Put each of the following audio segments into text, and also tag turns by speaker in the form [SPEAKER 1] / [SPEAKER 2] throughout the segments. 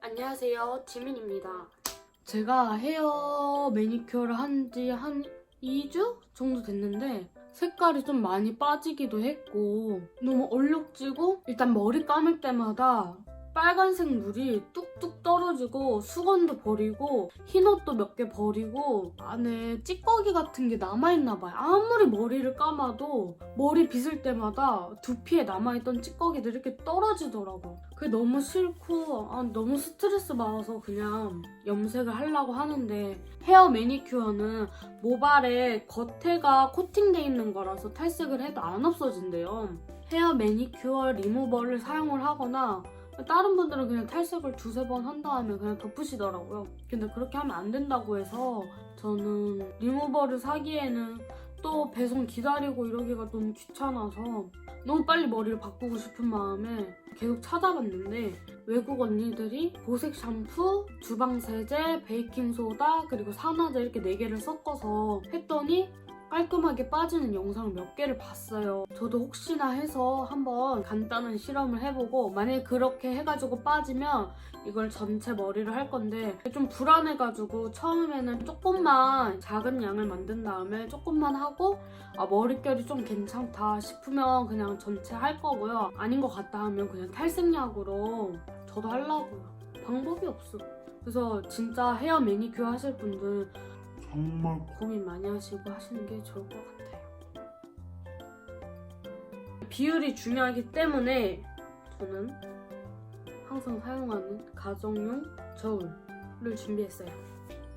[SPEAKER 1] 안녕하세요, 지민입니다. 제가 헤어 매니큐어를 한 지 한 2주 정도 됐는데 색깔이 좀 많이 빠지기도 했고 너무 얼룩지고 일단 머리 감을 때마다 빨간색 물이 뚝뚝 떨어지고 수건도 버리고 흰 옷도 몇 개 버리고 안에 찌꺼기 같은 게 남아있나 봐요. 아무리 머리를 감아도 머리 빗을 때마다 두피에 남아있던 찌꺼기들이 이렇게 떨어지더라고요. 그게 너무 싫고 너무 스트레스 받아서 그냥 염색을 하려고 하는데 헤어 매니큐어는 모발에 겉에가 코팅돼 있는 거라서 탈색을 해도 안 없어진대요. 헤어 매니큐어 리무버를 사용을 하거나 다른 분들은 그냥 탈색을 2-3번 한 다음에 그냥 덮으시더라고요. 근데 그렇게 하면 안 된다고 해서 저는 리무버를 사기에는 또 배송 기다리고 이러기가 너무 귀찮아서 너무 빨리 머리를 바꾸고 싶은 마음에 계속 찾아봤는데 외국 언니들이 보색 샴푸, 주방세제, 베이킹소다 그리고 산화제 이렇게 4개를 섞어서 했더니 깔끔하게 빠지는 영상을 몇 개를 봤어요. 저도 혹시나 해서 한번 간단한 실험을 해보고 만약에 그렇게 해가지고 빠지면 이걸 전체 머리를 할 건데 좀 불안해가지고 처음에는 조금만 작은 양을 만든 다음에 조금만 하고 머릿결이 좀 괜찮다 싶으면 그냥 전체 할 거고요. 아닌 것 같다 하면 그냥 탈색약으로 저도 하려고요. 방법이 없어. 그래서 진짜 헤어 매니큐어 하실 분들 정말 고민 많이 하시고 하시는 게 좋을 것 같아요. 비율이 중요하기 때문에 저는 항상 사용하는 가정용 저울을 준비했어요.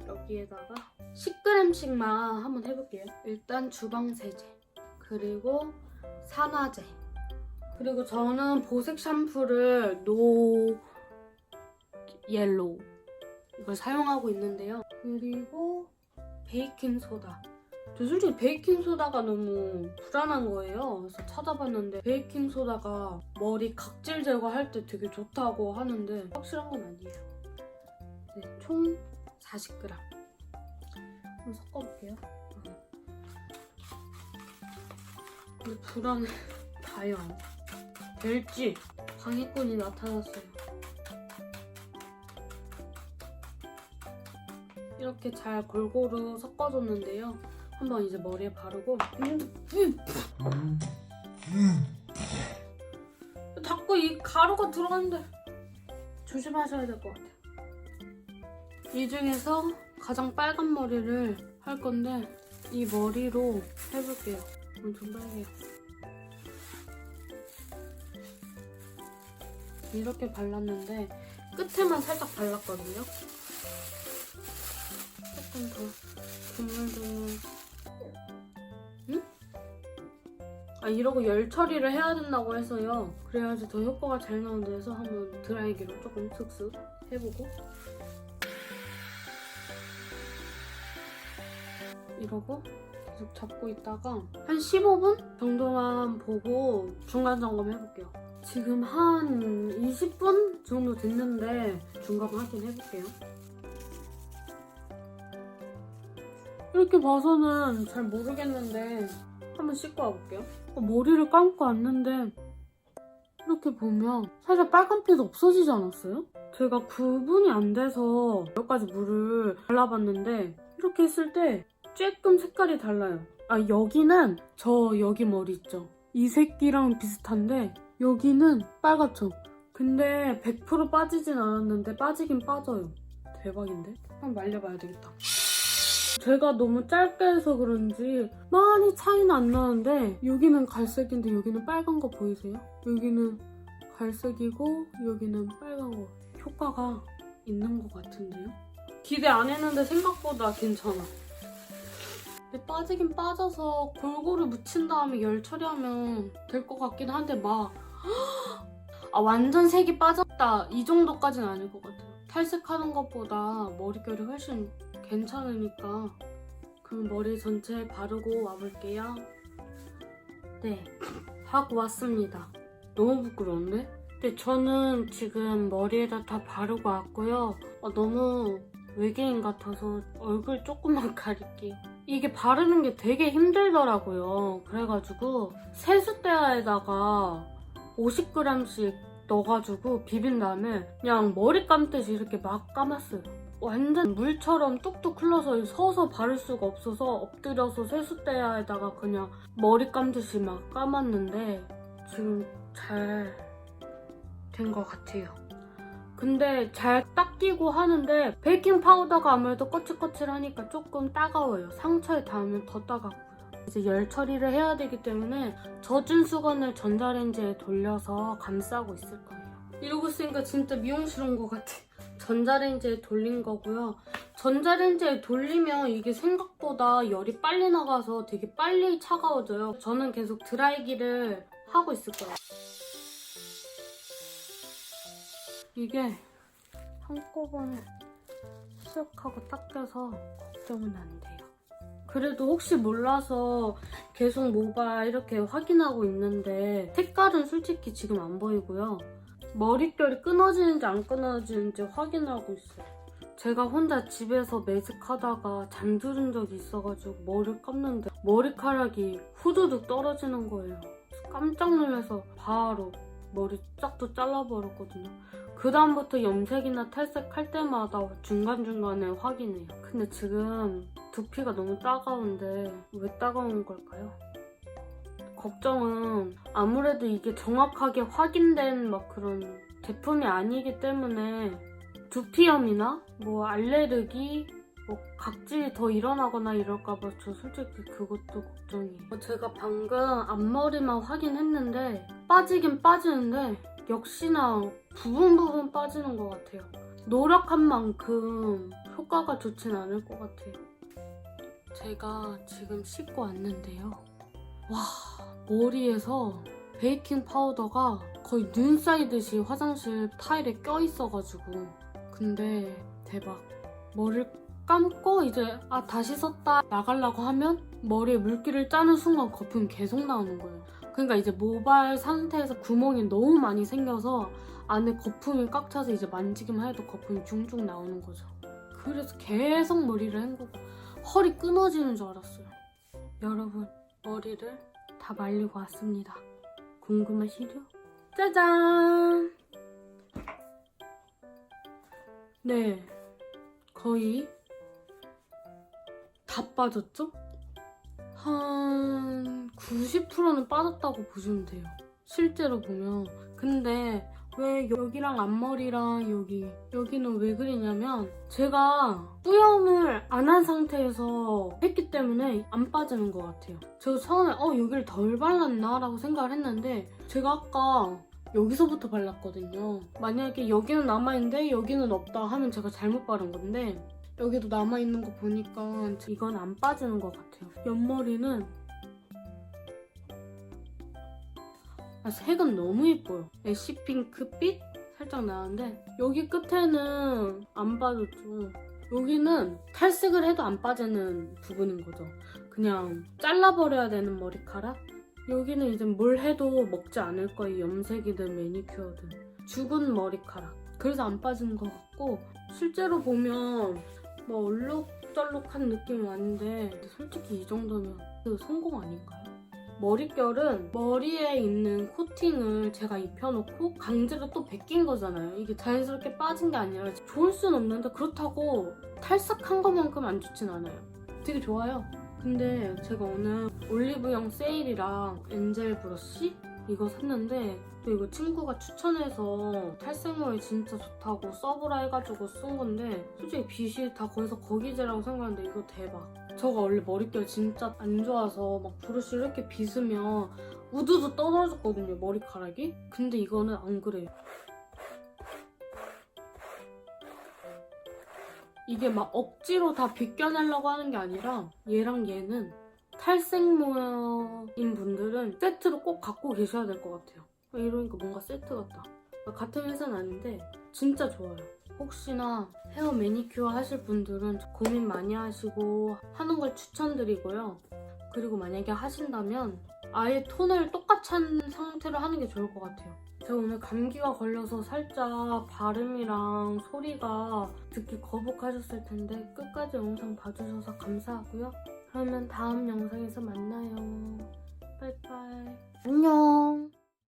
[SPEAKER 1] 여기에다가 10g씩만 한번 해볼게요. 일단 주방세제, 그리고 산화제, 그리고 저는 보색 샴푸를 노 옐로우 이걸 사용하고 있는데요. 그리고 베이킹소다. 저 솔직히 베이킹소다가 너무 불안한 거예요. 그래서 찾아봤는데 베이킹소다가 머리 각질 제거할 때 되게 좋다고 하는데 확실한 건 아니에요. 네, 총 40g. 한번 섞어볼게요. 근데 불안해. 과연 될지. 방해꾼이 나타났어요. 이렇게 잘 골고루 섞어줬는데요. 한번 이제 머리에 바르고 자꾸 이 가루가 들어가는데 조심하셔야 될 것 같아요. 이 중에서 가장 빨간 머리를 할 건데 이 머리로 해볼게요. 엄청 빨개요. 이렇게 발랐는데 끝에만 살짝 발랐거든요. 조금 더 드물드물. 응? 이러고 열 처리를 해야 된다고 해서요. 그래야지 더 효과가 잘 나온다 해서 한번 드라이기로 조금 슥슥 해보고 이러고 계속 잡고 있다가 한 15분 정도만 보고 중간 점검 해볼게요. 지금 한 20분 정도 됐는데 중간 확인 해볼게요. 이렇게 봐서는 잘 모르겠는데 한번 씻고 와볼게요. 머리를 감고 왔는데 이렇게 보면 살짝 빨간기도 없어지지 않았어요? 제가 구분이 안 돼서 몇 가지 물을 발라봤는데 이렇게 했을 때 조금 색깔이 달라요. 여기는 여기 머리 있죠? 이 새끼랑 비슷한데 여기는 빨갛죠? 근데 100% 빠지진 않았는데 빠지긴 빠져요. 대박인데? 한번 말려봐야 되겠다. 제가 너무 짧게 해서 그런지 많이 차이는 안 나는데 여기는 갈색인데 여기는 빨간 거 보이세요? 여기는 갈색이고 여기는 빨간 거. 효과가 있는 것 같은데요? 기대 안 했는데 생각보다 괜찮아. 근데 빠지긴 빠져서 골고루 묻힌 다음에 열 처리하면 될 것 같긴 한데 완전 색이 빠졌다 이 정도까지는 아닐 것 같아요. 탈색하는 것보다 머릿결이 훨씬 괜찮으니까 그럼 머리 전체에 바르고 와볼게요. 네, 하고 왔습니다. 너무 부끄러운데? 근데 저는 지금 머리에다 다 바르고 왔고요. 너무 외계인 같아서 얼굴 조금만 가릴게요. 이게 바르는 게 되게 힘들더라고요. 그래가지고 세숫대야에다가 50g씩 넣어가지고 비빈 다음에 그냥 머리 감듯이 이렇게 막 감았어요. 완전 물처럼 뚝뚝 흘러서 서서 바를 수가 없어서 엎드려서 세숫대야에다가 그냥 머리 감듯이 막 감았는데 지금 잘 된 것 같아요. 근데 잘 닦이고 하는데 베이킹 파우더가 아무래도 거칠거칠하니까 조금 따가워요. 상처에 닿으면 더 따갑고요. 이제 열 처리를 해야 되기 때문에 젖은 수건을 전자레인지에 돌려서 감싸고 있을 거예요. 이러고 있으니까 진짜 미용실 온 것 같아. 전자레인지에 돌린 거고요. 전자레인지에 돌리면 이게 생각보다 열이 빨리 나가서 되게 빨리 차가워져요. 저는 계속 드라이기를 하고 있을 거예요. 이게 한꺼번에 쓱 하고 닦여서 걱정은 안 돼요. 그래도 혹시 몰라서 계속 모발 이렇게 확인하고 있는데 색깔은 솔직히 지금 안 보이고요. 머릿결이 끊어지는지 안 끊어지는지 확인하고 있어요. 제가 혼자 집에서 매직하다가 잠들은 적이 있어가지고 머리를 감는데 머리카락이 후두둑 떨어지는 거예요. 깜짝 놀라서 바로 머리 쫙도 잘라버렸거든요. 그 다음부터 염색이나 탈색할 때마다 중간중간에 확인해요. 근데 지금 두피가 너무 따가운데 왜 따가운 걸까요? 걱정은 아무래도 이게 정확하게 확인된 막 그런 제품이 아니기 때문에 두피염이나 뭐 알레르기, 뭐 각질이 더 일어나거나 이럴까봐 저 솔직히 그것도 걱정이에요. 제가 방금 앞머리만 확인했는데 빠지긴 빠지는데 역시나 부분 빠지는 것 같아요. 노력한 만큼 효과가 좋진 않을 것 같아요. 제가 지금 씻고 왔는데요. 와, 머리에서 베이킹 파우더가 거의 눈 쌓이듯이 화장실 타일에 껴있어가지고 근데 대박. 머리를 감고 이제 다시 썼다 나가려고 하면 머리에 물기를 짜는 순간 거품이 계속 나오는 거예요. 그러니까 이제 모발 상태에서 구멍이 너무 많이 생겨서 안에 거품이 꽉 차서 이제 만지기만 해도 거품이 중중 나오는 거죠. 그래서 계속 머리를 헹구고 허리 끊어지는 줄 알았어요. 여러분, 머리를 다 말리고 왔습니다. 궁금하시죠? 짜잔! 네, 거의 다 빠졌죠? 한 90%는 빠졌다고 보시면 돼요. 실제로 보면. 근데 왜 여기랑 앞머리랑 여기는 왜 그러냐면 제가 뿌염을 안 한 상태에서 했기 때문에 안 빠지는 것 같아요. 제가 처음에 여기를 덜 발랐나? 라고 생각을 했는데 제가 아까 여기서부터 발랐거든요. 만약에 여기는 남아있는데 여기는 없다 하면 제가 잘못 바른 건데 여기도 남아있는 거 보니까 이건 안 빠지는 것 같아요. 옆머리는 색은 너무 예뻐요. 애쉬핑크빛 살짝 나는데 여기 끝에는 안 빠졌죠. 여기는 탈색을 해도 안 빠지는 부분인 거죠. 그냥 잘라버려야 되는 머리카락? 여기는 이제 뭘 해도 먹지 않을 거예요. 염색이든 매니큐어든. 죽은 머리카락. 그래서 안 빠지는 것 같고 실제로 보면 뭐 얼룩덜룩한 느낌은 아닌데 솔직히 이 정도면 성공 아닌가요? 머릿결은 머리에 있는 코팅을 제가 입혀놓고 강제로 또 벗긴 거잖아요. 이게 자연스럽게 빠진 게 아니라 좋을 순 없는데 그렇다고 탈색한 것만큼 안 좋진 않아요. 되게 좋아요. 근데 제가 오늘 올리브영 세일이랑 엔젤 브러쉬 이거 샀는데 또 이거 친구가 추천해서 탈색모에 진짜 좋다고 써보라 해가지고 쓴 건데 솔직히 빗이 다 거기서 거기제라고 생각했는데 이거 대박. 저가 원래 머릿결 진짜 안 좋아서 막 브러쉬 이렇게 빗으면 우두두 떨어졌거든요, 머리카락이. 근데 이거는 안 그래요. 이게 막 억지로 다 벗겨내려고 하는 게 아니라 얘랑 얘는 탈색모인 분들은 세트로 꼭 갖고 계셔야 될 것 같아요. 이러니까 뭔가 세트 같다. 같은 회사는 아닌데 진짜 좋아요. 혹시나 헤어 매니큐어 하실 분들은 고민 많이 하시고 하는 걸 추천드리고요. 그리고 만약에 하신다면 아예 톤을 똑같이 한 상태로 하는 게 좋을 것 같아요. 제가 오늘 감기가 걸려서 살짝 발음이랑 소리가 듣기 거북하셨을 텐데 끝까지 영상 봐주셔서 감사하고요. 그러면 다음 영상에서 만나요. 빠이빠이. 안녕.